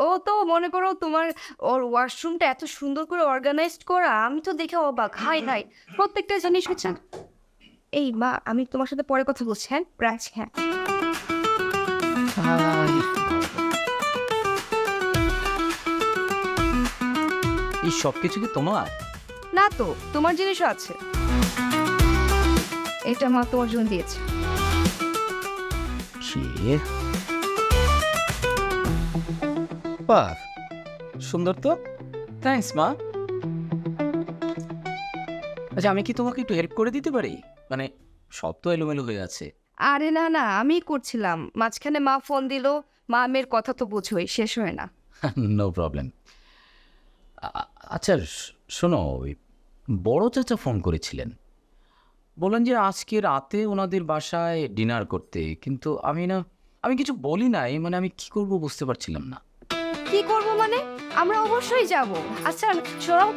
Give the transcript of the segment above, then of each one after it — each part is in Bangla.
ও তো মনে করো তোমার ওর ওয়াশরুমটা এত সুন্দর করে অর্গানাইজড করা, আমি তো দেখে অবাক। হাই হাই, প্রত্যেকটা জিনিস হচ্ছে। এই মা, আমি তোমার সাথে পরে কথা বলছি। হ্যাঁ রাখছি। হ্যাঁ এই সব কিছু কি তোমার? না তো, তোমার জিনিসও আছে। এটা মা তোমার জন্য দিয়েছে। বাহ, সুন্দর তো। থ্যাঙ্কস মা। আচ্ছা, আমি কি তোমাকে একটু হেল্প করে দিতে পারি? মানে সব তো এলোমেলো হয়ে আছে। আরে না না, আমি করছিলাম, মাঝখানে মা ফোন দিল। মা মেয়ের কথা তো বুঝোই, শেষ হয় না। No problem. আচ্ছা শোনো, ওই বড় চাচা ফোন করেছিলেন, বললেন যে আজকে রাতে ওনাদের বাসায় ডিনার করতে, কিন্তু আমি কিছু বলি নাই। মানে আমি কি করব বুঝতে পারছিলাম না। কি করব মানে? আমরা অবশ্যই যাব। আচ্ছা শোনো,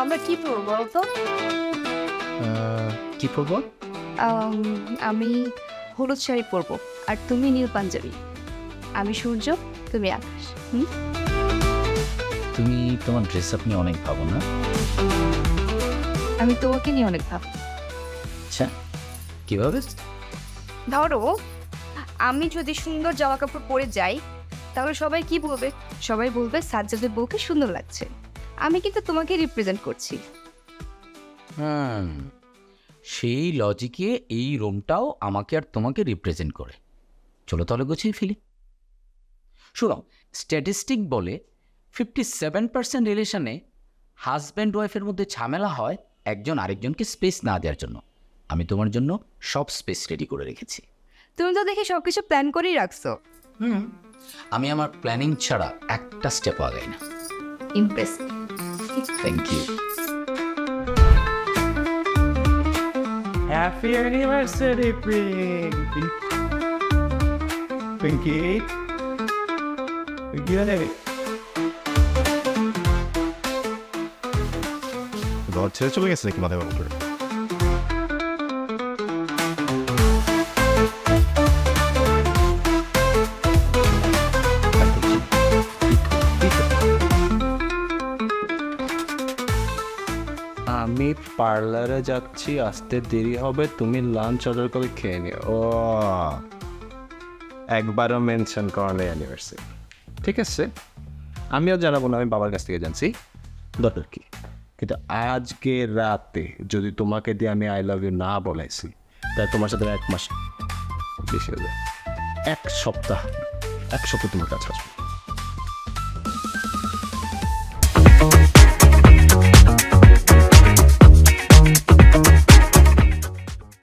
আমরা কি পরবো বলো তো? কি করব? আমি হলুদ শাড়ি পরবো, আর তুমি নীল পাঞ্জাবি। আমি সূর্য, তুমি আকাশ। তুমি তোমার ড্রেস আপ নিয়ে অনেক ভাবো না? আমি তোমাকে নিয়ে অনেক ভাবি। আচ্ছা, কিভাবে? ধরো, আমি যদি সুন্দর জামা কাপড় পরে যাই, তাহলে সবাই কি বলবে? সবাই বলবে সাজ্জাদের বউকে সুন্দর লাগছে। আমি কিন্তু তোমাকে রিপ্রেজেন্ট করছি। সেই লজিকে এই রুমটাও আমাকে আর তোমাকে রিপ্রেজেন্ট করে। চলো তাহলে গুছিয়ে ফেলি। শোনো, স্ট্যাটিস্টিক বলে 57% রিলেশনে হাজব্যান্ড ওয়াইফের মধ্যে ঝামেলা হয় একজন আরেকজনকে স্পেস না দেওয়ার জন্য। আমি তোমার জন্য সব স্পেস রেডি করে রেখেছি। তুমি তো দেখে সবকিছু প্ল্যান করেই রাখছো। আমি আমার প্ল্যানিং ছাড়া একটা স্টেপ আগাই না। Impressive. Thank you. Happy anniversary, Pinky. Pinky. Pinky, ঘর ছেড়ে চলে গেছে নাকি মাথায় করে? আমি পার্লারে যাচ্ছি, আসতে দেরি হবে, তুমি লাঞ্চ অর্ডার করে খেয়ে নিও। ও, একবারও মেনশন করা নেই অ্যানিভার্সারি। ঠিক আছে, আমিও জানাবো না, আমি বাবার কাছ থেকে জানছি, দরকার কি। কিন্তু আজকে রাতে যদি তোমাকে দিয়ে আমি আই লাভ ইউ না বলাইছি, তাই তোমার সাথে 1 মাস বেশি হয়ে যায়। এক সপ্তাহ তোমার কাছে আসবো।